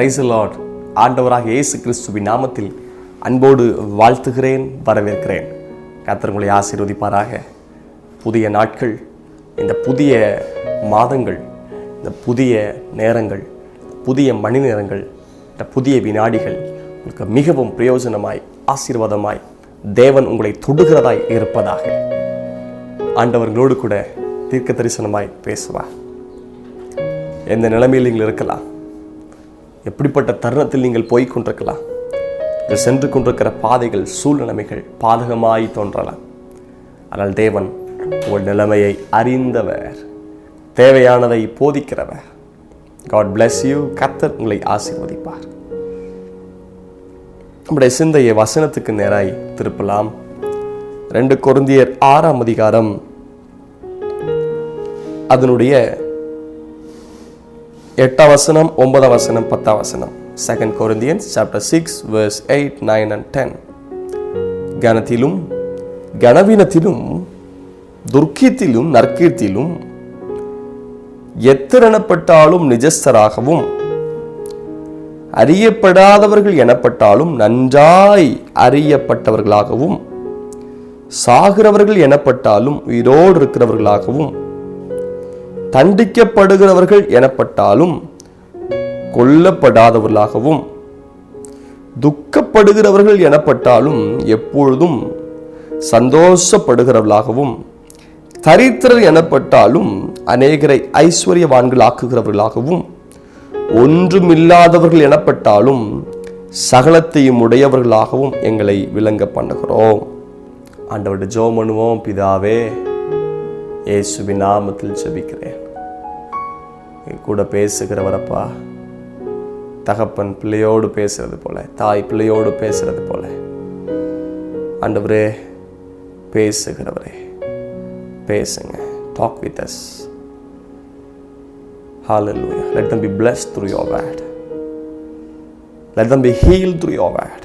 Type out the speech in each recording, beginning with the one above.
Praise the Lord. ஆண்டவராக இயேசு கிறிஸ்துவின் நாமத்தில் அன்போடு வாழ்த்துகிறேன், வரவேற்கிறேன். கர்த்தர் உங்களை ஆசீர்வதிப்பாராக. புதிய நாட்கள், இந்த புதிய மாதங்கள், இந்த புதிய நேரங்கள், புதிய மணி நேரங்கள், இந்த புதிய வினாடிகள் உங்களுக்கு மிகவும் பிரயோஜனமாய், ஆசீர்வாதமாய் தேவன் உங்களை தொடுகிறதாய் இருப்பதாக. ஆண்டவர்களோடு கூட தீர்க்க தரிசனமாய் பேசுவார். எந்த நிலைமையில் நீங்கள் இருக்கலாம், எப்படிப்பட்ட தருணத்தில் நீங்கள் போய் கொண்டிருக்கலாம், நீங்கள் சென்று கொண்டிருக்கிற பாதைகள், சூழ்நிலைமைகள் பாதகமாய் தோன்றலாம். ஆனால் தேவன் உங்கள் நிலைமையை அறிந்தவர், தேவையானதை போதிக்கிறவர். God bless you. கர்த்தர் உங்களை ஆசீர்வதிப்பார். நம்முடைய சிந்தையை வசனத்துக்கு நேராய் திருப்பலாம். 2 கொரிந்தியர் 6ஆம் அதிகாரம் அதனுடைய 8ஆம் வசனம், 9ஆம் வசனம், 10ஆம் வசனம். 2 Corinthians chapter 6 verse 8, 9 and 10. கனத்திலும் கனவீனத்திலும் துர்க்கீத்திலும் நற்கீர்த்திலும் எத்திரணப்பட்டாலும் நிஜஸ்தராகவும் அறியப்படாதவர்கள் எனப்பட்டாலும் நன்றாய் அறியப்பட்டவர்களாகவும் சாகிறவர்கள் எனப்பட்டாலும் உயிரோடு இருக்கிறவர்களாகவும் தண்டிக்கப்படுகிறவர்கள் எனப்பட்டாலும் கொல்லப்படாதவர்களாகவும் துக்கப்படுகிறவர்கள் எனப்பட்டாலும் எப்பொழுதும் சந்தோஷப்படுகிறவர்களாகவும் தரித்திரர் எனப்பட்டாலும் அநேகரை ஐஸ்வர்யவான்கள் ஆக்குகிறவர்களாகவும் ஒன்றுமில்லாதவர்கள் எனப்பட்டாலும் சகலத்தையும் உடையவர்களாகவும் எங்களை விளங்க பண்ணுகிறோம். ஆண்டவருடைய ஜெபம் பண்ணுவோம். பிதாவே, இயேசுவின் நாமத்தில் ஜெபிக்கிறேன். கூட பேசுகிறவரப்பா, தகப்பன் பிள்ளையோடு பேசுறது போல, தாய் பிள்ளையோடு பேசுறது போல, ஆண்டவரே பேசுகிறவரே பேசுங்க. Talk with us. Hallelujah. Let them be blessed through your word. Let them be healed through your word.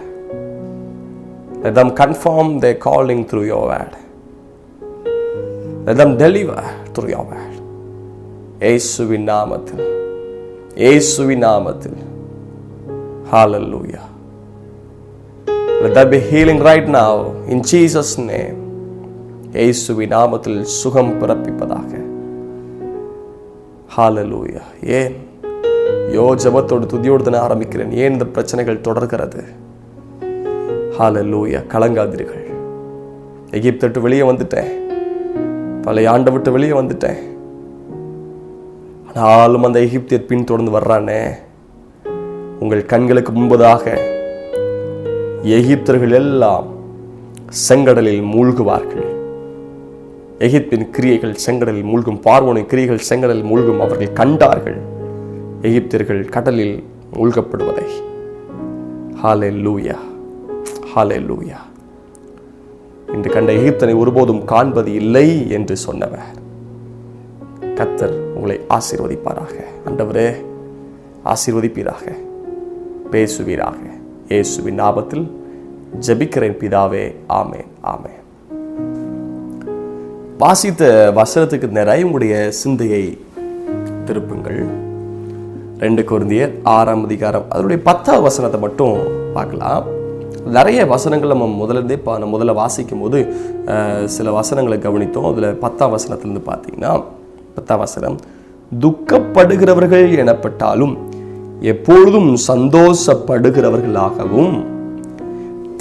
Let them confirm their calling through your word. Let them deliver through your word. இயேசுவின் நாமத்தில், இயேசுவின் நாமத்தில். Hallelujah. Let there be healing right now in Jesus' name. இயேசுவின் நாமத்தில் சுகம் பிறப்பிப்பதாக. Hallelujah. ஏன் ஜெபத்தோடு துதியோடு தான் ஆரம்பிக்கிறேன். ஏன் இந்த பிரச்சனைகள் தொடர்கிறது? Hallelujah. கலங்காதீர்கள். எகிப்தை விட்டு வெளியே வந்துட்டேன், பழைய ஆண்டை விட்டு வெளியே வந்துட்டேன். ஆனாலும் அந்த எகிப்தியர் பின் தொடர்ந்து வர்றானே. உங்கள் கண்களுக்கு முன்பதாக எகிப்தர்கள் எல்லாம் செங்கடலில் மூழ்குவார்கள். எகிப்தின் கிரியைகள் செங்கடலில் மூழ்கும், பார்வோனின் கிரியைகள் செங்கடலில் மூழ்கும். அவர்கள் கண்டார்கள் எகிப்தியர்கள் கடலில் மூழ்கப்படுவதை. ஹல்லேலூயா, ஹல்லேலூயா. இன்று கண்ட எகிப்தனை ஒருபோதும் காண்பது இல்லை என்று சொன்னவர் கர்த்தர் உங்களை ஆசீர்வதிப்பாராக. ஆண்டவரே ஆசீர்வதிப்பீராக, பேசுவீராக. இயேசுவின் நாமத்தில் ஜெபிக்கிறேன் பிதாவே. ஆமென், ஆமென். வாசித்த வசனத்துக்கு நேராய் உங்களுடைய சிந்தையை திருப்புங்கள். 2 கொரிந்தியர் 6ஆம் அதிகாரம் அதனுடைய 10ஆம் வசனத்தை மட்டும் பார்க்கலாம். நிறைய வசனங்கள் நம்ம முதல்ல வாசிக்கும் போது சில வசனங்களை கவனித்தோம். அதில் 10ஆம் வசனத்திலிருந்து பார்த்தீங்கன்னா, 10ஆம் வசனம், துக்கப்படுகிறவர்கள் எனப்பட்டாலும் எப்பொழுதும் சந்தோஷப்படுகிறவர்களாகவும்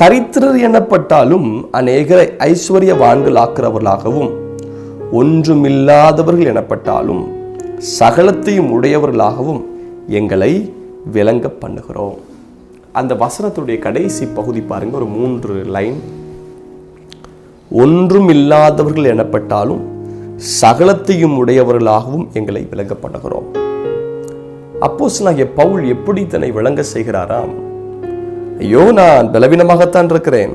தரித்திரர் எனப்பட்டாலும் அநேகரை ஐஸ்வர்யவான்கள் ஆக்கிறவர்களாகவும் ஒன்றுமில்லாதவர்கள் எனப்பட்டாலும் சகலத்தையும் உடையவர்களாகவும் எங்களை விளங்க பண்ணுகிறோம். அந்த வசனத்துடைய கடைசி பகுதி பாருங்க, ஒரு 3 லைன். ஒன்றுமில்லாதவர்கள் எனப்பட்டாலும் சகலத்தையும் உடையவர்களாகவும் எங்களை விளங்க பண்ணுகிறோம். அப்போஸ்தலனாகிய பவுல் எப்படி தன்னை விளங்க செய்கிறாராம்? ஐயோ, நான் பலவீனமாகத்தான் இருக்கிறேன்,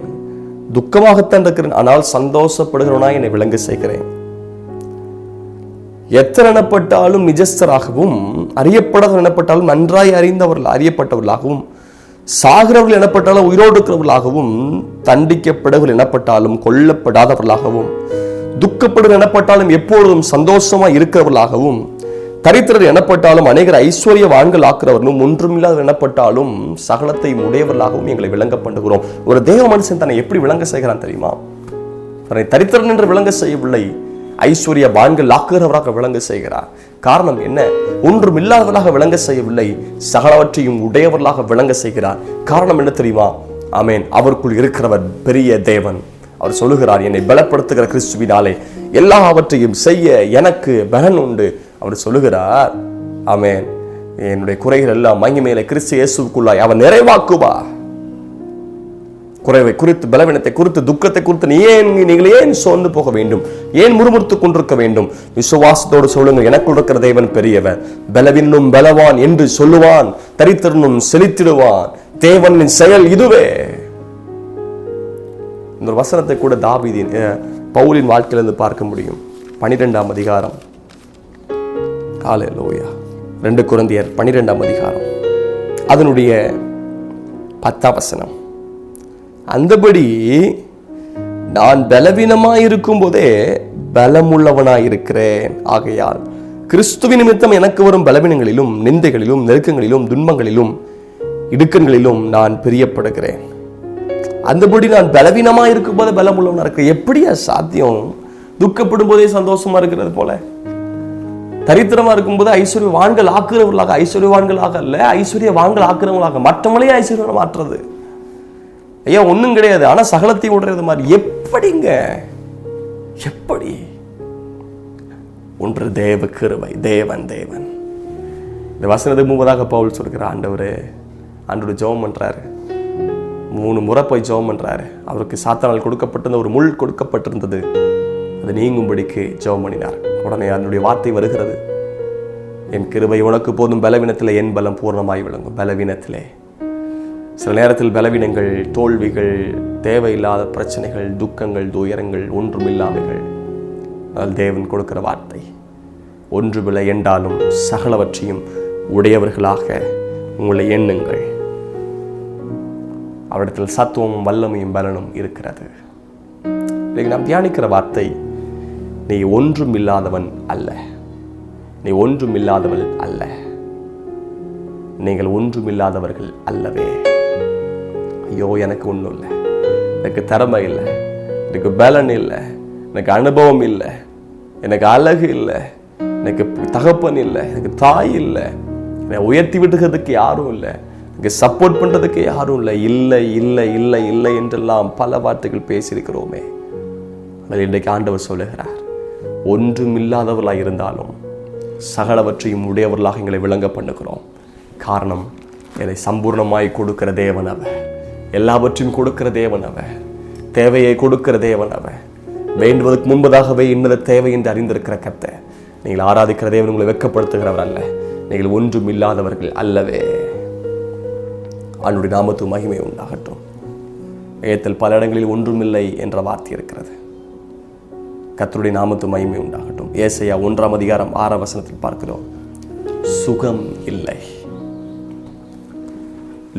துக்கமாகத்தான் இருக்கிறேன், ஆனால் சந்தோஷப்படுகிறவனா என்னை விளங்க செய்கிறேன். எத்தனப்பட்டாலும் நிஜஸ்தராகவும் அறியப்படாதவர்கள் எனப்பட்டாலும் நன்றாய் அறியப்பட்டவர்களாகவும் சாகிறவர்கள் எனப்பட்டாலும் உயிரோடு இருக்கிறவர்களாகவும் தண்டிக்கப்படுகள் எனப்பட்டாலும் கொல்லப்படாதவர்களாகவும் துக்கப்படுகள் எனப்பட்டாலும் எப்பொழுதும் சந்தோஷமா இருக்கிறவர்களாகவும் தரித்திரர் எனப்பட்டாலும் அநேகர் ஐஸ்வர்யவான்கள் ஆக்குறவர்களும் ஒன்றுமில்லாத எனப்பட்டாலும் சகலத்தை உடையவர்களாகவும் எங்களை விளங்க பண்ணுகிறோம். ஒரு தேவ மனுஷன் தன்னை எப்படி விளங்க செய்கிறான் தெரியுமா? தன்னை தரித்திரன் என்று விளங்க செய்யவில்லை, ஐஸ்வர்யவான்கள் ஆக்குகிறவராக விளங்க செய்கிறார். காரணம் என்ன? ஒன்றும் இல்லாதவர்களாக விளங்க செய்யவில்லை, சகலவற்றையும் உடையவர்களாக விளங்க செய்கிறார். காரணம் என்ன தெரியுமா? ஆமேன். அவருக்குள் இருக்கிறவர் பெரிய தேவன். அவர் சொல்லுகிறார், என்னை பலப்படுத்துகிற கிறிஸ்துவினாலே எல்லாவற்றையும் செய்ய எனக்கு பலன் உண்டு. அவர் சொல்லுகிறார், ஆமேன், என்னுடைய குறைகள் எல்லாம் மகிமையிலே கிறிஸ்து இயேசுவுக்குள்ளாய் அவர் நிறைவாக்குவா. குறைவை குறித்து, பலவீனத்தை குறித்து, துக்கத்தை குறித்து நீங்கள் ஏன் சோர்ந்து போக வேண்டும்? ஏன் முறுமுறுத்துக் கொண்டிருக்க வேண்டும்? விசுவாசத்தோடு சொல்லுங்க, எனக்குள் இருக்கிற தேவன் பெரியவர், பலவீனும் பலவான் என்று சொல்லுவான், தரித்திரனும் செழித்திடுவான். தேவனின் செயல் இதுவே. இந்த ஒரு வசனத்தை கூட தாவீதின் பவுலின் வாழ்க்கையிலிருந்து பார்க்க முடியும். 12ஆம் அதிகாரம், ஹல்லேலூயா, 2 கொரிந்தியர் 12ஆம் அதிகாரம் அதனுடைய 10ஆம் வசனம். அந்தபடி நான் பலவீனமாயிருக்கும் போதே பலமுள்ளவனாயிருக்கிறேன். ஆகையால் கிறிஸ்துவின் நிமித்தம் எனக்கு வரும் பலவீனங்களிலும் நிந்தைகளிலும் நெருக்கங்களிலும் துன்பங்களிலும் இடுக்கண்களிலும் நான் பிரியப்படுகிறேன். அந்தபடி நான் பலவீனமா இருக்கும் போது பலமுள்ளவனா இருக்கிறேன். எப்படியா சாத்தியம்? துக்கப்படும் போதே சந்தோஷமா இருக்கிறது போல, தரித்திரமா இருக்கும்போது ஐஸ்வர்யவான்கள் ஆக்குறவர்களாக, ஐஸ்வர்யவான்களாக அல்ல, ஐஸ்வர்யவான்கள் ஆக்குறவங்களாக, மற்றவங்களே ஐஸ்வர்யம் மாற்றுறது. ஐயா ஒன்றும் கிடையாது, ஆனா சகலத்தை உடையது மாதிரி. எப்படிங்க? எப்படி? ஒன்று தேவ கிருபை, தேவன். இந்த வசனத்துக்கு முன்பதாக பவுல் சொல்கிறார், ஆண்டவர் ஜெபம் பண்றாரு. 3 முறை போய் ஜெபம் பண்றாரு. அவருக்கு சாத்தானால் கொடுக்கப்பட்டிருந்த ஒரு முள் கொடுக்கப்பட்டிருந்தது, அது நீங்கும்படிக்கு ஜெபம் பண்ணினார். உடனே அதனுடைய வார்த்தை வருகிறது, என் கிருபை உனக்கு போதும், பலவீனத்திலே என் பலம் பூர்ணமாய் விளங்கும். பலவீனத்திலே சில நேரத்தில் பலவீனங்கள், தோல்விகள், தேவையில்லாத பிரச்சனைகள், துக்கங்கள், துயரங்கள், ஒன்றுமில்லாமைகள். ஆனால் தேவன் கொடுக்கிற வார்த்தை, ஒன்றுமில்லை என்றாலும் சகலவற்றையும் உடையவர்களாக உங்களை எண்ணுங்கள். அவரிடத்தில் சத்துவமும் வல்லமையும் பலனும் இருக்கிறது. நாம் தியானிக்கிற வார்த்தை, நீ ஒன்றும் இல்லாதவன் அல்ல, நீ ஒன்றும் இல்லாதவள் அல்ல, நீங்கள் ஒன்றும் இல்லாதவர்கள் அல்லவே. ஐயோ எனக்கு ஒன்றும் இல்லை, எனக்கு திறமை இல்லை, எனக்கு பலன் இல்லை, எனக்கு அனுபவம் இல்லை, எனக்கு அழகு இல்லை, எனக்கு தகப்பன் இல்லை, எனக்கு தாய் இல்லை, என்னை உயர்த்தி விடுகிறதுக்கு யாரும் இல்லை, எனக்கு சப்போர்ட் பண்றதுக்கு யாரும் இல்லை, இல்லை இல்லை இல்லை இல்லை என்றெல்லாம் பல வார்த்தைகள் பேசியிருக்கிறோமே. ஆனால் இன்றைக்கு ஆண்டவர் சொல்லுகிறார், ஒன்றும் இல்லாதவர்களாக இருந்தாலும் சகலவற்றையும் உடையவர்களாக எங்களை விளங்க பண்ணுகிறோம். காரணம், என்னை சம்பூர்ணமாய் கொடுக்கிற தேவன் அவர், எல்லாவற்றையும் கொடுக்கிற தேவன் அவர், தேவையை கொடுக்கிற தேவன் அவர், வேண்டுவதற்கு முன்பதாகவே இன்னது தேவை என்று அறிந்திருக்கிற கர்த்தர். நீங்கள் ஆராதிக்கிற தேவன் உங்களை வெட்கப்படுத்துகிறவர் அல்ல, நீங்கள் ஒன்றும் இல்லாதவர்கள் அல்லவே. அவனுடைய நாமத்துக்கு மகிமை உண்டாகட்டும். வேதத்தில் பல இடங்களில் ஒன்றுமில்லை என்ற வார்த்தை இருக்கிறது. கர்த்தருடைய நாமத்துக்கு மகிமை உண்டாகட்டும். ஏசாயா 1ஆம் அதிகாரம் 6ஆம் வசனத்தில் பார்க்கிறோம், சுகம் இல்லை.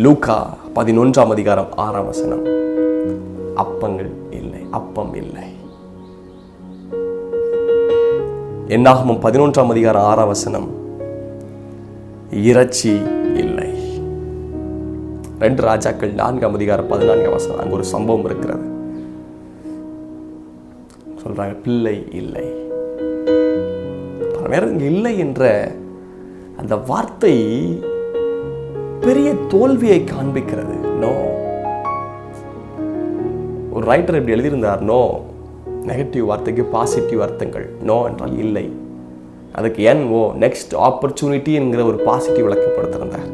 லூக்கா 11ஆம் அதிகாரம் 6ஆம் வசனம், அப்பங்கள் இல்லை, அப்பம் இல்லை. என்னாகமம் 11ஆம் அதிகாரம் 6ஆம் வசனம், இறைச்சி இல்லை. 2 ராஜாக்கள் 4ஆம் அதிகாரம் 14ஆம் வசனம், அங்கு ஒரு சம்பவம் இருக்கிறது. சொல்றாங்க, பிள்ளை இல்லை. இல்லை என்ற அந்த வார்த்தை பெரிய தோல்வியை காண்பிக்கிறது. நோ, ஒரு ரைட்டர் எப்படி எழுதியிருந்தார், நோ நெகட்டிவ் வார்த்தைக்கு பாசிட்டிவ் அர்த்தங்கள். நோ என்றால் இல்லை, அதுக்கு NO நெக்ஸ்ட் ஆப்பர்ச்சுனிட்டி என்கிற ஒரு பாசிட்டிவ் விளக்கப்படுத்திருந்தார்.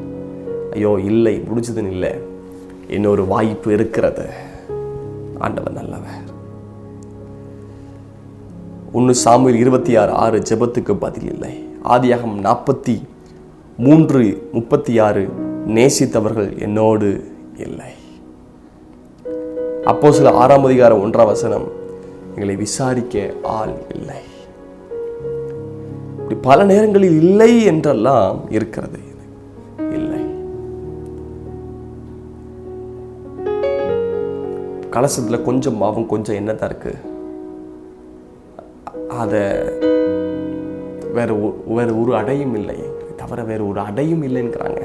ஐயோ இல்லை, முடிஞ்சதுன்னு இல்லை, இன்னொரு வாய்ப்பு இருக்கிறது. ஆண்டவர் நல்லவர். 1 சாமுவேல் 26:6 ஜெபத்துக்கு பதில் இல்லை. ஆதியாகமம் 43:36 நேசித்தவர்கள் என்னோடு இல்லை. அப்போஸ்தலர் 6ஆம் அதிகாரம் 1ஆம் வசனம், எங்களை விசாரிக்க ஆள் இல்லை. பல நேரங்களில் இல்லை என்றெல்லாம் இருக்கிறது. இல்லை, கலசத்துல கொஞ்சம் மாவும் கொஞ்சம் எண்ணெய் தான் இருக்கு, அதை வேறு ஒரு அடையும் இல்லை, தவிர வேறு ஒரு அடையும் இல்லைங்கிறாங்க.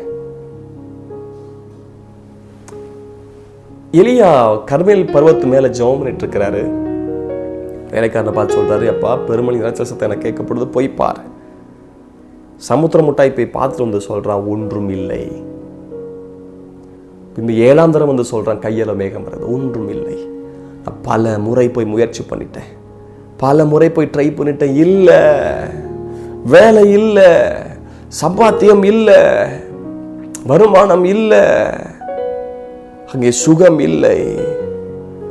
எலியா கர்மேல் பர்வத்து மேல ஜெபம் பண்ணிட்டு இருக்கிறாரு. வேலைக்காரனை பார்த்து சொல்றாரு, அப்பா பெருமணி இறைச்சல் சத்தம் எனக்கு கேட்கப்படுது, போய் பாரு. சமுத்திர முட்டாய் போய் பார்த்துட்டு வந்து சொல்றான், ஒன்றும் இல்லை. இந்த 7ஆம் தரம் வந்து சொல்றான், கையில மேகம் வருது, ஒன்றும் இல்லை. பல முறை போய் முயற்சி பண்ணிட்டேன், பல முறை போய் ட்ரை பண்ணிட்டேன், இல்ல வேலை இல்ல, சம்பாத்தியம் இல்ல, வருமானம் இல்ல, அங்கே சுகம் இல்லை,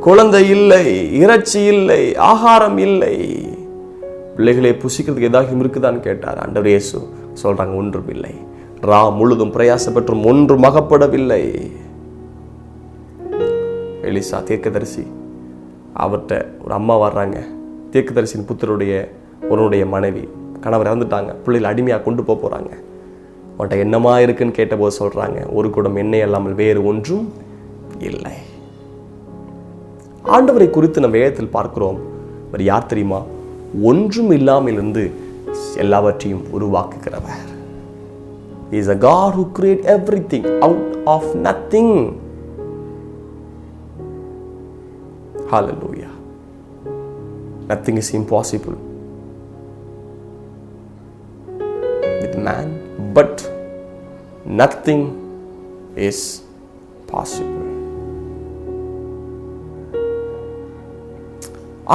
குழந்தை இல்லை, இறைச்சி இல்லை, ஆகாரம் இல்லை. பிள்ளைகளை புசிக்கிறதுக்கு ஏதாவது இருக்குதான்னு கேட்டார். ஆண்டவர் இயேசு சொல்றாங்க, ஒன்றும் இல்லை. முழுதும் பிரயாசப்பற்றும் ஒன்றும் அகப்படவில்லை. எலிசா தீர்க்கதரிசி, அவர்கிட்ட ஒரு அம்மா வர்றாங்க. தீர்க்கதரிசியின் புத்தருடைய மனைவி, கணவர் இறந்துட்டாங்க, பிள்ளைகள் அடிமையாக கொண்டு போகிறாங்க. அவன்கிட்ட என்னமா இருக்குன்னு கேட்டபோது சொல்றாங்க, ஒரு குடம் எண்ணெய் இல்லாமல் வேறு ஒன்றும் இல்லை. ஆண்டவரை குறித்து நம்ம வேதத்தில் பார்க்கிறோம். அவர் யார் தெரியுமா? ஒன்றும் இல்லாமல் இருந்து எல்லாவற்றையும் உருவாக்குகிறவர். He is a God who created everything out of nothing. Hallelujah. Nothing is impossible with man, but nothing is possible.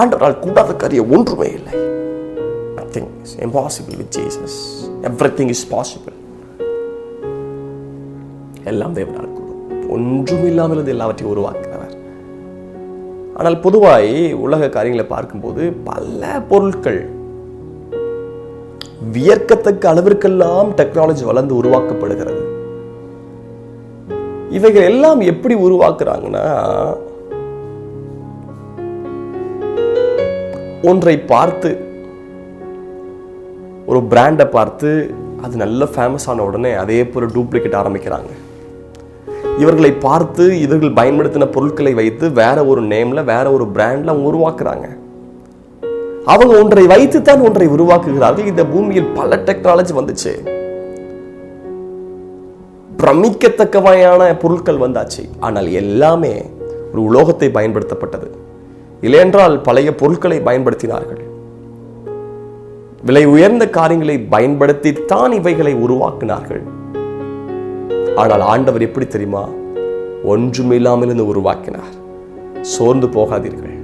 ஆண்டவரால் கூடாத காரியம் ஒன்றுமே இல்லை. Nothing is impossible with Jesus. Everything is possible. எல்லாம் தேவனால் கூடும். ஒன்றும் இல்லாமல் இருந்து எல்லாவற்றையும் உருவாக்குறவர். ஆனால் பொதுவாய் உலக காரியங்களை பார்க்கும்போது பல பொருட்கள் வியர்க்கத்தக்க அளவிற்கெல்லாம் டெக்னாலஜி வளர்ந்து உருவாக்கப்படுகிறது. இவைகள் எல்லாம் எப்படி உருவாக்குறாங்கன்னா, ஒன்றை பார்த்து, ஒரு பிராண்டை பார்த்து அது நல்ல ஃபேமஸ் ஆன உடனே அதே போல டூப்ளிகேட் ஆரம்பிக்கிறாங்க. இவர்களை பார்த்து இவர்கள் பயன்படுத்தின பொருட்களை வைத்து வேற ஒரு நேம்ல வேற ஒரு பிராண்ட்ல உருவாக்குறாங்க. அவங்க ஒன்றை வைத்துத்தான் ஒன்றை உருவாக்குகிறார்கள். இந்த பூமியில் பல டெக்னாலஜி வந்துச்சு, பிரமிக்கத்தக்கவையான பொருட்கள் வந்தாச்சு. ஆனால் எல்லாமே ஒரு உலோகத்தை பயன்படுத்தப்பட்டது. இல்லையென்றால் பழைய பொருட்களை பயன்படுத்தினார்கள். விலை உயர்ந்த காரியங்களை பயன்படுத்தித்தான் இவைகளை உருவாக்கினார்கள். ஆனால் ஆண்டவர் எப்படி தெரியுமா? ஒன்றுமில்லாமல் இருந்து உருவாக்கினார். சோர்ந்து போகாதீர்கள்.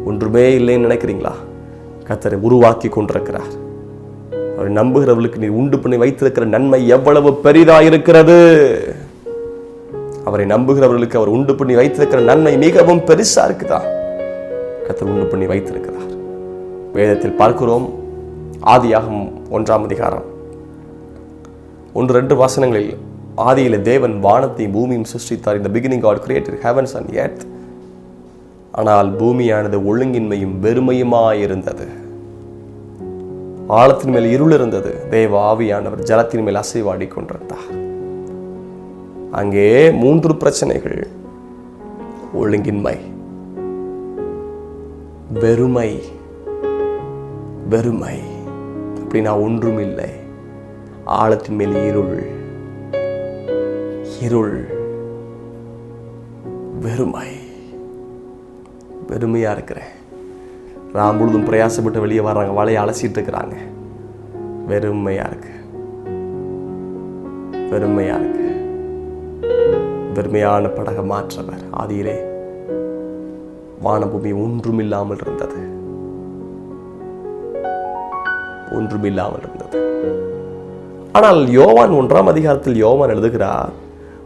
ஒன்றுமே இல்லைன்னு நினைக்கிறீங்களா? கர்த்தரை உருவாக்கி கொண்டிருக்கிறார். அவரை நம்புகிறவர்களுக்கு நீ உண்டு பண்ணி வைத்திருக்கிற நன்மை எவ்வளவு பெரிதாயிருக்கிறது. அவரை நம்புகிறவர்களுக்கு அவர் உண்டு பண்ணி வைத்திருக்கிற நன்மை மிகவும் பெருசா இருக்குதா? கர்த்தர் உண்டு பண்ணி வைத்திருக்கிறார். வேதத்தில் பார்க்கிறோம். ஆதியாகமம் 1ஆம் அதிகாரம் 1-2 வசனங்களில், ஆதியில தேவன் வானத்தையும் பூமியும் சிருஷ்டித்தார். இந்த beginning God created heavens and earth. ஆனால் பூமியானது ஒழுங்கின்மையும் வெறுமையுமாயிருந்தது. ஆழத்தின் மேல் இருள் இருந்தது. தேவ ஆவியானவர் ஜலத்தின் மேல் அசைவாடி கொண்டிருந்தார். அங்கே 3 பிரச்சனைகள்: ஒழுங்கின்மை, வெறுமை. வெறுமை அப்படின்னா ஒன்றும் இல்லை. ஆழத்தின் மேல் இருள், இருள், வெறுமை. வெறுமையா இருக்கிறேன். முழுதும் பிரயாசப்பட்டு வெளியே வர்றாங்க, வலையை அலசிட்டு இருக்கிறாங்க. வெறுமையா இருக்கு, வெறுமையா இருக்கு. வெறுமையான படகை மாற்றவர். ஆதியிலே வானபூமி ஒன்றுமில்லாமல் இருந்தது, ஒன்றுமில்லாமல் இருந்தது. ஆனால் யோவான் 1ஆம் அதிகாரத்தில் யோவான் எழுதுகிறார்,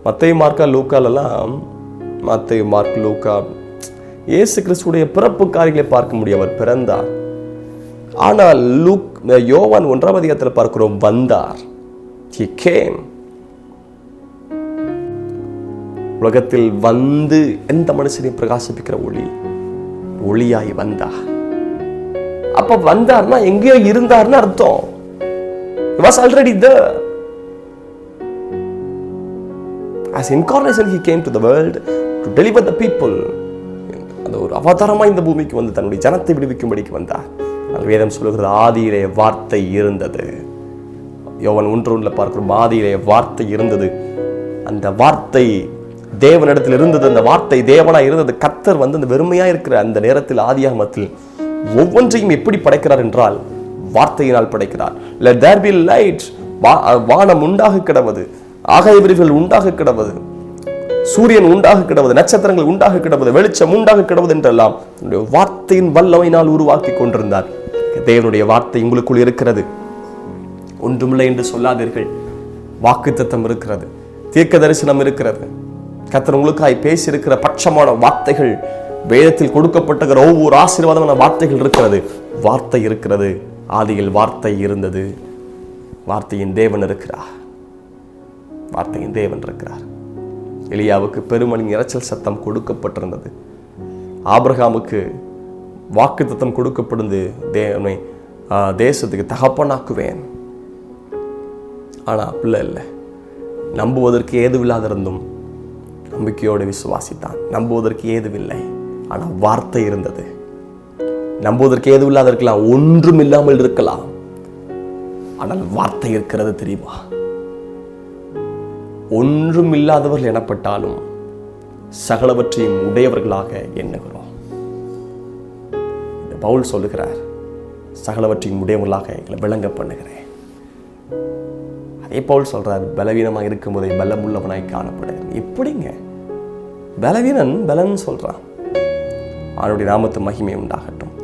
மத்தேயு, மார்க்கா, லூக்காலெல்லாம், மத்தேயு, மார்க், லூக்கா இயேசு கிறிஸ்துடைய பிறப்பு காரியங்களை பார்க்க முடியும். அவர் பிறந்தார். ஆனால் யோவான் 1ஆம் அதிகாரத்தில் பார்க்கிறோம், வந்தார். He came. உலகத்தில் வந்து எந்த மனுஷனையும் பிரகாசிப்பிக்கிற ஒளி, ஒளியாய் வந்தார். அப்ப வந்தார்னா எங்கேயோ இருந்தார்னு அர்த்தம். He was already there. As incarnation he came to the world to deliver the people. அந்த ஒரு அவதாரமா இந்த பூமிக்கு வந்து தன்னுடைய ஜனத்தை விடுவிக்கும்படிக்கு வந்தார். வேதம் சொல்லுகிறது ஆதியிலே வார்த்தை இருந்தது. யோவான் 1:1 பார்க்கிறோம், ஆதியிலே வார்த்தை இருந்தது, அந்த வார்த்தை தேவனிடத்தில் இருந்தது, அந்த வார்த்தை தேவனாய் இருந்தது. கர்த்தர் அந்த வெறுமையா இருக்கிற அந்த நேரத்தில் ஆதியாகமத்தில் ஒவ்வொன்றையும் எப்படி படைக்கிறார் என்றால் வார்த்தையினால் படைக்கிறார். Let there be light. வானம் உண்டாக கிடவது, ஆகாய விரிவுகள் உண்டாக கிடவது, சூரியன் உண்டாக கிடவது, நட்சத்திரங்கள் உண்டாக கிடவது, வெளிச்சம் உண்டாக கிடவது என்றெல்லாம் வார்த்தையின் வல்லமையினால் உருவாக்கி கொண்டிருந்தார். தேவனுடைய வார்த்தை உங்களுக்குள் இருக்கிறது, ஒன்றுமில்லை என்று சொல்லாதீர்கள். வாக்குத்தத்தம் இருக்கிறது, தீர்க்க தரிசனம் இருக்கிறது, கர்த்தர் உங்களுக்காய் பேசியிருக்கிற பட்சமான வார்த்தைகள், வேதத்தில் கொடுக்கப்பட்ட ஒவ்வொரு ஆசீர்வாதமான வார்த்தைகள் இருக்கிறது. வார்த்தை இருக்கிறது. ஆதியில் வார்த்தை இருந்தது. வார்த்தையின் தேவன் இருக்கிறார். வார்த்தையின் தேவன் இருக்கிறார். எலியாவுக்கு பெருமணி இரைச்சல் சத்தம் கொடுக்கப்பட்டிருந்தது. ஆபிரகாமுக்கு வாக்குத்தத்தம் கொடுக்கப்படுது, தேவனை தேசத்துக்கு தகப்பனாக்குவேன். ஆனா பிள்ளை இல்லை, நம்புவதற்கு ஏதுவில்லாதிருந்தும் நம்பிக்கையோடு விசுவாசித்தான். நம்புவதற்கு ஏதுவில்லை, ஆனா வார்த்தை இருந்தது. நம்புவதற்கு ஏதுவில்லாத இருக்கலாம், ஒன்றும் இல்லாமல் இருக்கலாம், ஆனால் வார்த்தை இருக்கிறது. தெரியுமா, ஒன்றும் இல்லாதவர்கள் எனப்பட்டாலும் சகலவற்றையும் உடையவர்களாக எண்ணுகிறோம். பவுல் சொல்லுகிறார், சகலவற்றையும் உடையவர்களாக எங்களை விளங்க பண்ணுகிறேன். அதே பவுல் சொல்றார், பலவீனமாக இருக்கும் போதே பலமுள்ளவனாய் காணப்படுகிறேன். எப்படிங்க பலவீனன் பலன் சொல்றான்? அவனுடைய நாமத்து மகிமை உண்டாகட்டும்.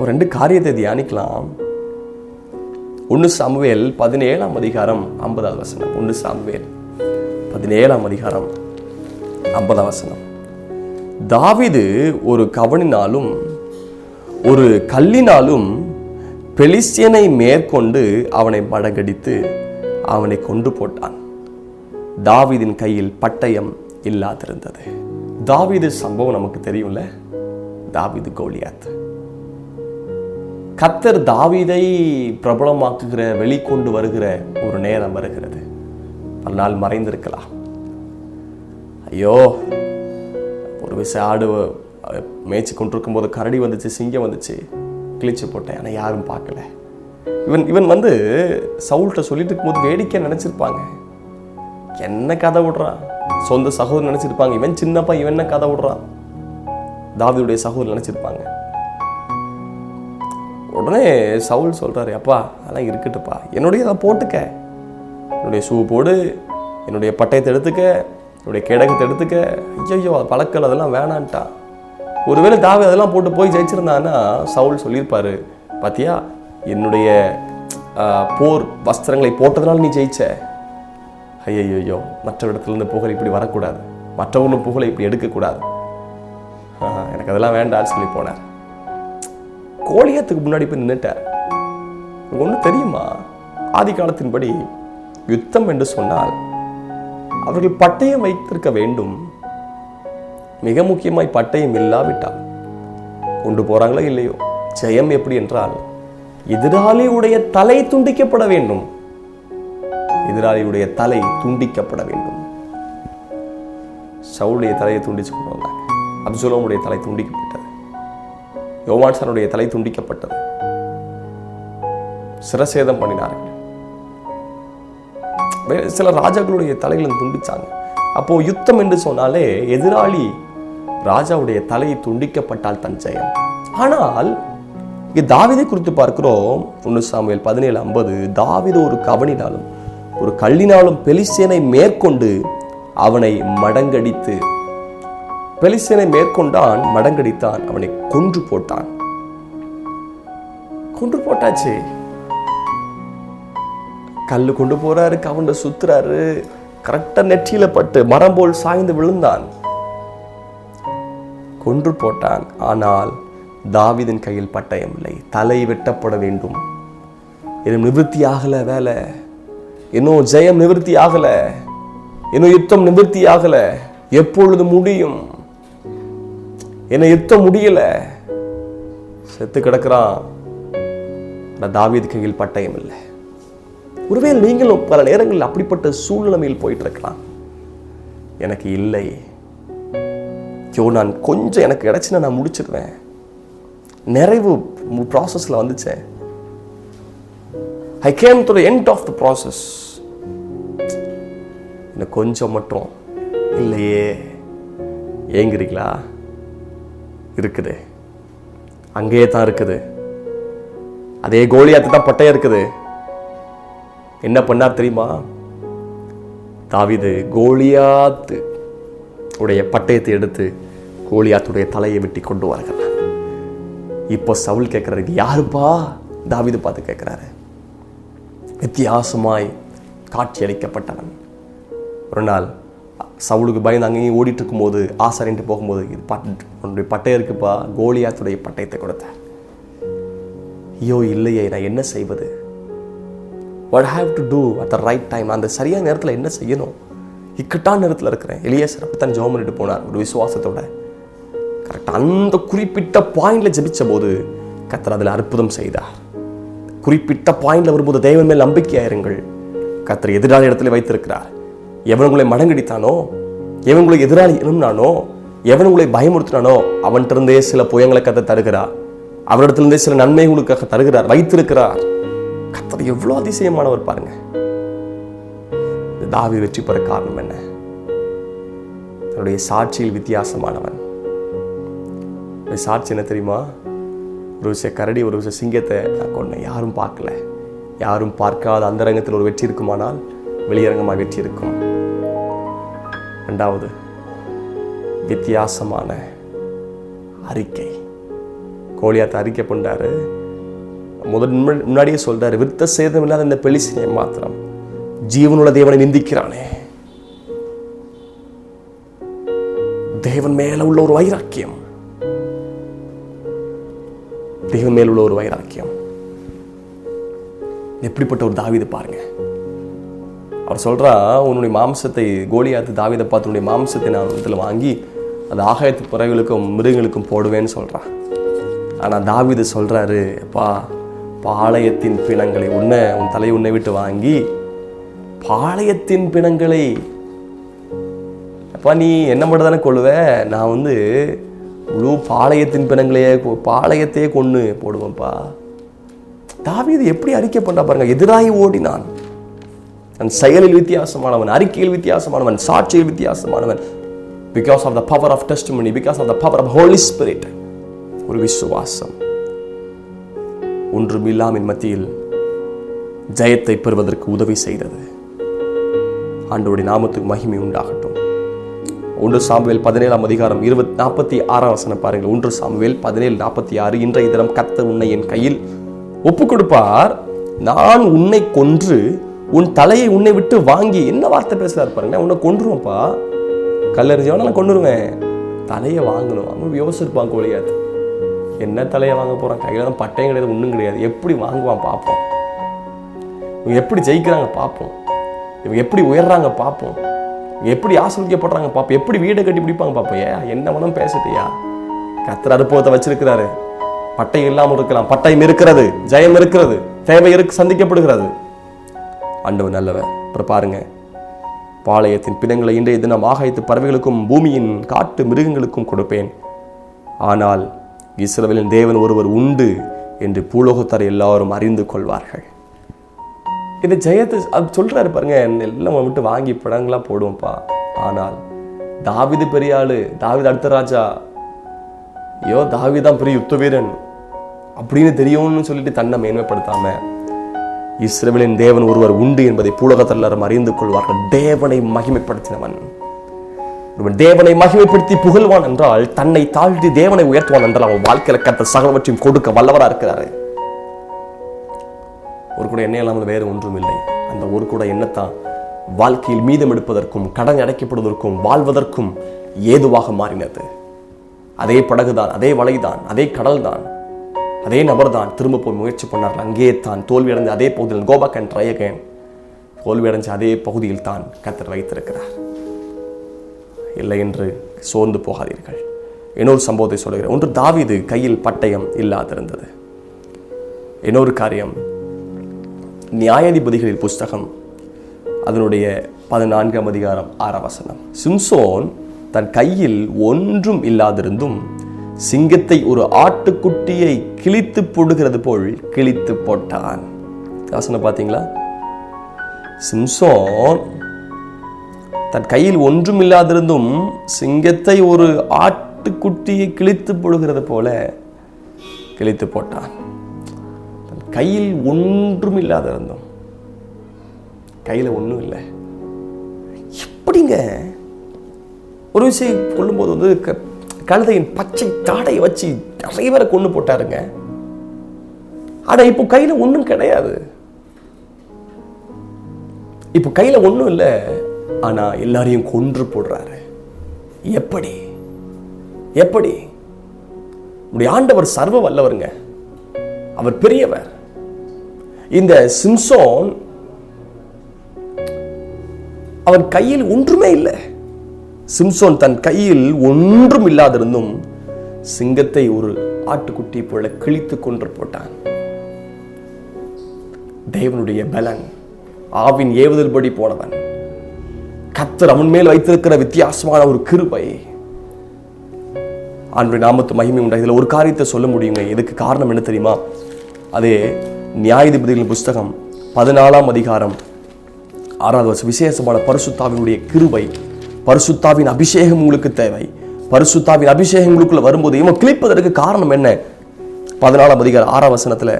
ஒரு 2 காரியத்தை தியானிக்கலாம். 1 சாமுவேல் 17ஆம் அதிகாரம் 50வது வசனம். 1 சாமுவேல் 17ஆம் அதிகாரம் 50வது வசனம். தாவீது ஒரு கவணினாலும் ஒரு கல்லினாலும் பெலிஸ்தியனை மேற்கொண்டு அவனை மடங்கடித்து அவனை கொன்று போட்டான். தாவீதின் கையில் பட்டயம் இல்லாதிருந்தது. தாவீது சம்பவம் நமக்கு தெரியும்ல, தாவீது கோலியாத். கர்த்தர் தாவீதை பிரபலமாக்குகிற, வெளிக்கொண்டு வருகிற ஒரு நேரம் வருகிறது. பல நாள் மறைந்திருக்கலாம். ஐயோ, ஒரு விஷயம் ஆடு மேய்ச்சி கொண்டிருக்கும் போது கரடி வந்துச்சு, சிங்கம் வந்துச்சு, கிழிச்சு போட்டேன், ஆனால் யாரும் பார்க்கல. இவன் சவுல்கிட்ட சொல்லிட்டு இருக்கும்போது வேடிக்கை நினைச்சிருப்பாங்க, என்ன கதை விடுறான், சொந்த சகோதரன் நினைச்சிருப்பாங்க. இவன் சின்னப்பா, இவன் என்ன கதை விடுறான், தாவீதுடைய சகோதரன் நினைச்சிருப்பாங்க. உடனே சவுல் சொல்றாரு, அப்பா அதெல்லாம் இருக்கட்டுப்பா, என்னுடைய அதை போட்டுக்க, என்னுடைய ஷூ போடு, என்னுடைய பட்டயத்தை எடுத்துக்க, என்னுடைய கேடகத்தை எடுத்துக்க. ஐயோ அது பழக்கல், அதெல்லாம் வேணான்ட்டான். ஒருவேளை தாவீது அதெல்லாம் போட்டு போய் ஜெயிச்சிருந்தான்னா சவுல் சொல்லியிருப்பாரு, பாத்தியா என்னுடைய போர் வஸ்திரங்களை போட்டதுனால நீ ஜெயிச்ச. ஐயோ, மற்ற இடத்துல இருந்து புகழ் இப்படி வரக்கூடாது, மற்றவர்களும் புகழை இப்படி எடுக்கக்கூடாது, எனக்கு அதெல்லாம் வேண்டான்னு சொல்லி போனார். கோலியாத்துக்கு முன்னாடி போய் நின்றுட்டார். ஒன்று தெரியுமா, ஆதி காலத்தின்படி யுத்தம் என்று சொன்னால் அவர்கள் பட்டயம் வைத்திருக்க வேண்டும். மிக முக்கியமாய் பட்டயம் இல்லாவிட்டால் கொண்டு போறாங்களோ இல்லையோ, ஜெயம் எப்படி என்றால் எதிராளியுடைய தலை துண்டிக்கப்பட வேண்டும். எதிராளியுடைய தலை துண்டிக்கப்பட வேண்டும். சவுலுடைய தலையை துண்டிச்சு கொண்டு வந்தாங்க. அப்சலோமுடைய தலை துண்டிக்கப்பட்டது. யோவான்சனுடைய தலை துண்டிக்கப்பட்டது. சிரசேதம் பண்ணினார்கள். சில ராஜாக்களுடைய தலைகளும் துண்டிச்சாங்க. அப்போ யுத்தம் என்று சொன்னாலே எதிராளி ராஜாவுடைய தலையை துண்டிக்கப்பட்டால் தன் ஜெயம். ஆனால் தாவீதை குறித்து பார்க்கிறோம். 1 சாமுவேல் 17:50. தாவீது ஒரு கவணினாலும் ஒரு கல்லினாலும் பெலிஸ்தியனை மேற்கொண்டு அவனை மடங்கடித்து, பெலிஸ்தியனை மேற்கொண்டான், மடங்கடித்தான், அவனை கொன்று போட்டான். கொன்று போட்டாச்சு. கல்லு கொண்டு போறாரு, கவுண்ட சுத்துறாரு, கரெக்டா நெற்றியில பட்டு மரம் போல் சாய்ந்து விழுந்தான். கொன்று போட்டான். ஆனால் தாவீதின் கையில் பட்டயம் இல்லை. தலை வெட்டப்பட வேண்டும். இன்னும் நிவர்த்தி ஆகல வேலை, இன்னும் ஜெயம் நிவர்த்தி ஆகல, இன்னும் யுத்தம் நிவர்த்தி ஆகல. எப்பொழுது முடியும்? என்ன யுத்தம் முடியல, செத்து கிடக்கிறான். தாவீது கையில் பட்டயம் இல்லை. ஒருவேளை நீங்களும் பல நேரங்களில் அப்படிப்பட்ட சூழ்நிலையில் போயிட்டு இருக்கலாம். எனக்கு இல்லை, நான் கொஞ்சம் எனக்கு கிடைச்சுன்னா நான் முடிச்சிருவேன், நிறைவு ப்ராசஸில் வந்துச்சேன். I came to the end of the process. இன்னும் கொஞ்சம் மட்டும் இல்லையே. ஏங்குறீங்களா? இருக்குது, அங்கேயே தான் இருக்குது. அதே கோலியாத்து தான் பட்டையா இருக்குது. என்ன பண்ணார் தெரியுமா? தாவீது கோலியாத்து உடைய பட்டயத்தை எடுத்து கோலியாத்துடைய தலையை வெட்டி கொண்டு வருகிறார். இப்போ சவுல் கேட்கிறாரு, யாருப்பா? தாவீது பார்த்து கேட்கிறாரு. வித்தியாசமாய் காட்சி அளிக்கப்பட்டவன். ஒரு நாள் சவுலுக்கு பயந்து அங்கேயும் ஓடிட்டு இருக்கும்போது ஆசாரின்ட்டு போகும்போது, இது உன்னுடைய பட்டயம் இருக்குப்பா, கோலியாத்துடைய பட்டயத்தை கொடுத்தார். ஐயோ இல்லையே, நான் என்ன செய்வது? What I have to do at the right time? அந்த சரியான நேரத்தில் என்ன செய்யணும்? இக்கட்டான நேரத்தில் இருக்கிறேன். எலியாசர் அப்படித்தான் ஜெபம் பண்ணிட்டு போனார் ஒரு விசுவாசத்தோட. கரெக்டாக அந்த குறிப்பிட்ட பாயிண்ட்ல ஜெபிச்ச போது கர்த்தர் அதில் அற்புதம் செய்தார். குறிப்பிட்ட பாயிண்ட்ல வரும்போது தேவன் மேல் நம்பிக்கையாயிருங்கள். கர்த்தர் எதிராளி இடத்துல வைத்திருக்கிறார். எவன் உங்களை மடங்கடித்தானோ, எவன் உங்களை எதிராளி எழுந்தானோ, எவன் உங்களை பயமுறுத்தினானோ அவன்கிட்டருந்தே சில புயங்களை கர்த்தர் தருகிறார். அவரிடத்திலிருந்தே சில நன்மைகளுக்காக தருகிறார், வைத்திருக்கிறார். கர்த்தர் எவ்வளவு அதிசயமானவர் பாருங்க. தாவீது வெற்றி பெற காரணம் என்ன? தன்னுடைய சாட்சியில் வித்தியாசமானவன். சாட்சி என்ன தெரியுமா? ஒரு விஷயம் கரடி, ஒரு விஷயம் சிங்கத்தை நான் கொன்னேன், யாரும் பார்க்கல. யாரும் பார்க்காத அந்தரங்கத்தில் ஒரு வெற்றி இருக்குமானால் வெளியரங்கமாக வெற்றி இருக்கும். இரண்டாவது, வித்தியாசமான அறிக்கை. கோலியாத்தை அறிக்கை பண்ணாரு. முன்னாடியே சொல்றாரு, விருத்த சேதம் இல்லாத இந்த பெலிஸ்தியனை மாத்திரம் ஜீவனுள்ள தேவனை நிந்திக்கிறானே. தேவன் மேல உள்ள ஒரு வைராக்கியம், தேவன் மேல உள்ள ஒரு வைராக்கியம். எப்படிப்பட்ட ஒரு தாவீது பாருங்க. அவர் சொல்றா, உன்னுடைய மாம்சத்தை, கோலியாத்து தாவீதை பார்த்து, உன்னுடைய மாம்சத்தை நான் இதில் வாங்கி அது ஆகாயத்து பறவைகளுக்கும் மிருகங்களுக்கும் போடுவேன்னு சொல்றான். ஆனா தாவீது சொல்றாரு, அப்பா, பாளையத்தின் பிணங்களை உன் தலையை உன்னை விட்டு வாங்கி பாளையத்தின் பிணங்களை, அப்பா நீ என்ன மட்டும் தானே கொள்ளுவ, நான் முழு பாளையத்தின் பிணங்களையே, பாளையத்தையே கொண்டு போடுவேன்ப்பா. தாவீது எப்படி அறிக்கை பண்ணா பாருங்க. எதிராகி ஓடினான். தன் செயலில் வித்தியாசமானவன், அறிக்கையில் வித்தியாசமானவன், சாட்சியில் வித்தியாசமானவன். Because of the power of testimony, because of the power of Holy Spirit. ஒரு விசுவாசம் ஒன்றும் இல்லாமின் மத்தியில் ஜெயத்தை பெறுவதற்கு உதவி செய்தது. ஆண்டவருடைய நாமத்துக்கு மகிமை உண்டாகட்டும். 1 சாமுவேல் 17 அதிகாரம் 46 பாருங்கள். 1 சாமுவேல் 17:46. இன்றைய தினம் கர்த்தர் உன்னை என் கையில் ஒப்பு கொடுப்பார், நான் உன்னை கொன்று உன் தலையை உன்னை விட்டு வாங்கி. என்ன வார்த்தை பேசுறாரு பாருங்க. உன்னை கொன்றுவேன்ப்பா, கல்லறிஞ்சவன நான் கொன்றுருவேன், தலையை வாங்கணும். அவன் யோசிச்சிருப்பான் கோலியாத், என்ன தலையை வாங்க போறான், கையில தான் பட்டையும் கிடையாது, ஒன்றும் கிடையாது, எப்படி வாங்குவான் பார்ப்போம், இவங்க எப்படி ஜெயிக்கிறாங்க பார்ப்போம், இவங்க எப்படி உயர்றாங்க பார்ப்போம், இவங்க எப்படி ஆசிரியப்படுறாங்க பார்ப்போம், எப்படி வீடை கட்டி பிடிப்பாங்க பார்ப்போம். என்ன வேணும் பேசிட்டியா? கர்த்தர் அனுபவத்தை வச்சிருக்கிறாரு. பட்டை இல்லாமல் இருக்கலாம், பட்டயம் இருக்கிறது, ஜெயம் இருக்கிறது, தேவை சந்திக்கப்படுகிறது. ஆண்டவர் நல்லவர். அப்புறம் பாருங்க, பாளையத்தின் பிணங்களை இன்றைய தினம் ஆகாயத்து பறவைகளுக்கும் பூமியின் காட்டு மிருகங்களுக்கும் கொடுப்பேன், ஆனால் இஸ்ரவேலின் தேவன் ஒருவர் உண்டு என்று பூலோகத்தார் எல்லாரும் அறிந்து கொள்வார்கள். இந்த ஜெயத்தை அது சொல்றாரு பாருங்க. எல்லாம் விட்டு வாங்கி படங்களா போடுவோம்ப்பா, ஆனால் தாவீது பெரிய ஆளு, தாவீது அடுத்த ராஜா, ஐயோ தாவீதான் பெரிய யுத்த வீரன் அப்படின்னு தெரியும்னு சொல்லிட்டு தன்னை மேன்மைப்படுத்தாம இஸ்ரவேலின் தேவன் ஒருவர் உண்டு என்பதை பூலோகத்தார் எல்லாரும் அறிந்து கொள்வார்கள். தேவனை மகிமைப்படுத்தினவன், தேவனை மகிமைப்படுத்தி புகழ்வான் என்றால், தன்னை தாழ்த்தி தேவனை உயர்த்துவான் என்றால், அவன் வாழ்க்கையில கர்த்தர் சகலவற்றையும் கொடுக்க வல்லவரா இருக்கிறாரு. ஒரு கூட எண்ணெய் இல்லாமல் வேறு ஒன்றும் இல்லை. அந்த ஒரு கூட எண்ணத்தான் வாழ்க்கையில் மீதம் எடுப்பதற்கும் கடன் அடைக்கப்படுவதற்கும் வாழ்வதற்கும் ஏதுவாக மாறினது. அதே படகுதான், அதே வலைதான், அதே கடல் தான், அதே நபர் தான் திரும்ப போய் முயற்சி பண்ணார்கள். அங்கே தான் தோல்வி அடைந்து அதே பகுதியில் go back and try again, தோல்வி அடைஞ்ச அதே பகுதியில் தான் கர்த்தர் வைத்திருக்கிறார். இல்லை என்று சோர்ந்து போகாதீர்கள். இன்னொரு சம்பவத்தை சொல்கிறேன். ஒன்று, தாவீது கையில் பட்டயம் இல்லாதிருந்தது. இன்னொரு காரியம், நியாயாதிபதிகளின் புஸ்தகம் அதனுடைய 14 அதிகாரம் 6 வசனம். சிம்சோன் தன் கையில் ஒன்றும் இல்லாதிருந்தும் சிங்கத்தை ஒரு ஆட்டுக்குட்டியை கிழித்து போடுகிறது போல் கிழித்து போட்டான். வசனம் பார்த்தீங்களா? சிம்சோன் தன் கையில் ஒன்றும் இல்லாதிருந்தும் சிங்கத்தை ஒரு ஆட்டுக்குட்டியை கிழித்து போடுகிறது போல கிழித்து போட்டான். தன் கையில் ஒன்றும் இல்லாதிருந்தும், கையில் ஒன்றும் இல்லை. எப்படிங்க ஒரு விஷயம் கொள்ளும்போது வந்து கழுதையின் பச்சை தாடையை வச்சு நிறைய பேரை கொண்டு போட்டாருங்க. ஆனா இப்போ கையில ஒன்றும் கிடையாது. இப்போ கையில ஒன்றும் இல்லை, ஆனா எல்லாரையும் கொன்று போடுறாரு. எப்படி எப்படி? உடைய ஆண்டவர் சர்வ வல்லவருங்க, அவர் பெரியவர். இந்த சிம்சோன் அவன் கையில் ஒன்றுமே இல்லை. சிம்சோன் தன் கையில் ஒன்றும் இல்லாதிருந்தும் சிங்கத்தை ஒரு ஆட்டுக்குட்டி போல கிழித்து கொன்று போட்டான். தேவனுடைய பலன், ஆவின் ஏவுதல்படி போனவன். கர்த்தர் அவன் மேல் வைத்திருக்கிற வித்தியாசமான ஒரு கிருபை. ஆண்டவருடைய நாமத்து மகிமை உண்டா. இதுல ஒரு காரியத்தை சொல்ல முடியுங்க. இதுக்கு காரணம் என்ன தெரியுமா? அதே நியாயாதிபதிகளின் புஸ்தகம் 14ஆம் அதிகாரம் 6வது வசனம். விசேஷமான பரிசுத்தாவினுடைய கிருபை, பரிசுத்தாவின் அபிஷேகம் உங்களுக்கு தேவை. பரிசுத்தாவின் அபிஷேகம் உங்களுக்குள்ள வரும்போது இவன் கிழிப்பதற்கு காரணம் என்ன? 14ஆம் அதிகாரம் 6ஆம் வசனத்துல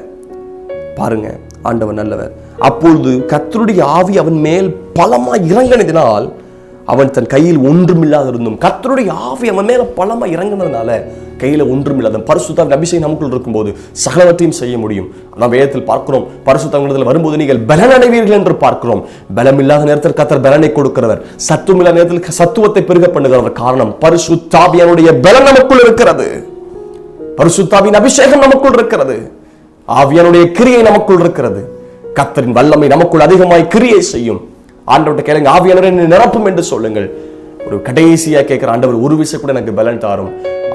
பாருங்க, ஆண்டவன் நல்லவர். அப்பொழுது கர்த்தருடைய ஆவி அவன் மேல் பலமாய் இறங்கினதினால் அவன் தன் கையில் ஒன்றுமில்லாதிருந்தும். கர்த்தருடைய ஆவி அவன் மேல பலமாய் இறங்கினதுனால கையில ஒன்றுமில்லாத பரிசுத்தாவின் அபிஷேகம் நமக்குள் இருக்கும்போது சகலவற்றையும் செய்ய முடியும். ஆனால் வேதத்தில் பார்க்கிறோம், பரிசுத்தாவின் வரும்போது நீங்கள் பலன் அடைவீர்கள் என்று பார்க்கிறோம். பலம் இல்லாத நேரத்தில் கர்த்தர் பலனை கொடுக்கிறவர், சத்துவம் இல்லாத நேரத்தில் சத்துவத்தை பெருக பண்ணுகிறவர். காரணம், பரிசுத்தாவியனுடைய பலன் நமக்குள் இருக்கிறது. பரிசுத்தாவின் அபிஷேகம் நமக்குள் இருக்கிறது. ஆவியானுடைய கிரியை நமக்குள் இருக்கிறது. கர்த்தரின் வல்லமை நமக்குள் அதிகமாய் கிரியை செய்யும். ஆண்டவர்கிட்ட கேளுங்க, ஆவியானவரே நிரப்பும் என்று சொல்லுங்கள். ஒரு கடைசியா கேட்கிற, ஆண்டவர் ஒரு விஷயம் கூட எனக்கு பலன் தாரும்.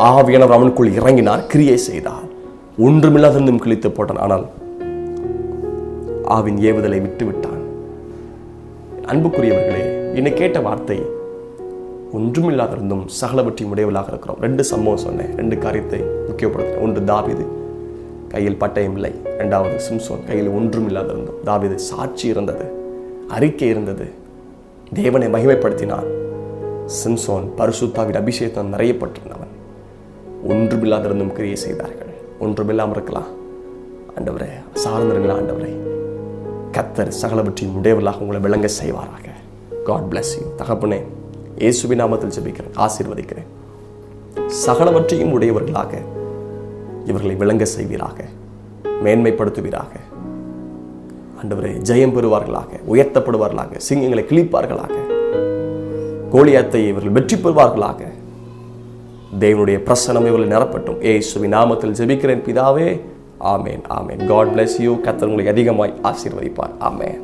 ஆவியானவர் அவனுக்குள் இறங்கினார், கிரியை செய்தார், ஒன்றுமில்லாதிருந்தும் கிழித்து போட்டான். ஆனால் ஆவின் ஏவுதலை விட்டு விட்டான். அன்புக்குரியவர்களே, என்னை கேட்ட வார்த்தை, ஒன்றுமில்லாதிருந்தும் சகலவற்றையும் உடையவளாக இருக்கிறோம். 2 சம்பவம் சொன்னேன், 2 காரியத்தை முக்கியப்படுத்தினேன். ஒன்று தாவீது, கையில் பட்டயம் இல்லை. 2வது சிம்சோன், கையில் ஒன்றும் இல்லாதிருந்தும். தாவீது சாட்சி இருந்தது, அறிக்கை இருந்தது, தேவனை மகிமைப்படுத்தினான். சிம்சோன் பரிசுத்தாவின் அபிஷேகம் நிறையப்பட்டிருந்தவன். ஒன்றுமில்லாதிருந்தும் கிரியை செய்தார்கள். ஒன்றுமில்லாமல் இருக்கலாம், ஆண்டவரே சார்ந்திருங்களா? ஆண்டவரே, கர்த்தர் சகலவற்றையும் உடையவர்களாக உங்களை விளங்க செய்வாராக. God bless you. தகப்பனே, இயேசுவின் நாமத்தில் ஜெபிக்கிறேன், ஆசீர்வதிக்கிறேன். சகலவற்றையும் உடையவர்களாக இவர்களை விளங்க செய்வீராக, மேன்மைப்படுத்துவீராக. ஆண்டவரே, ஜெயம் பெறுவார்களாக, உயர்த்தப்படுவார்களாக, சிங்கங்களை கிழிப்பார்களாக, கோலியாத்தை இவர்கள் வெற்றி பெறுவார்களாக. தேவனுடைய பிரசன்னம் இவர்களை நிரப்பட்டும். இயேசுவின் நாமத்தில் ஜெபிக்கிறேன் பிதாவே, ஆமேன், ஆமேன். God bless you. கர்த்தர் உங்களை அதிகமாய் ஆசீர்வதிப்பார். ஆமேன்.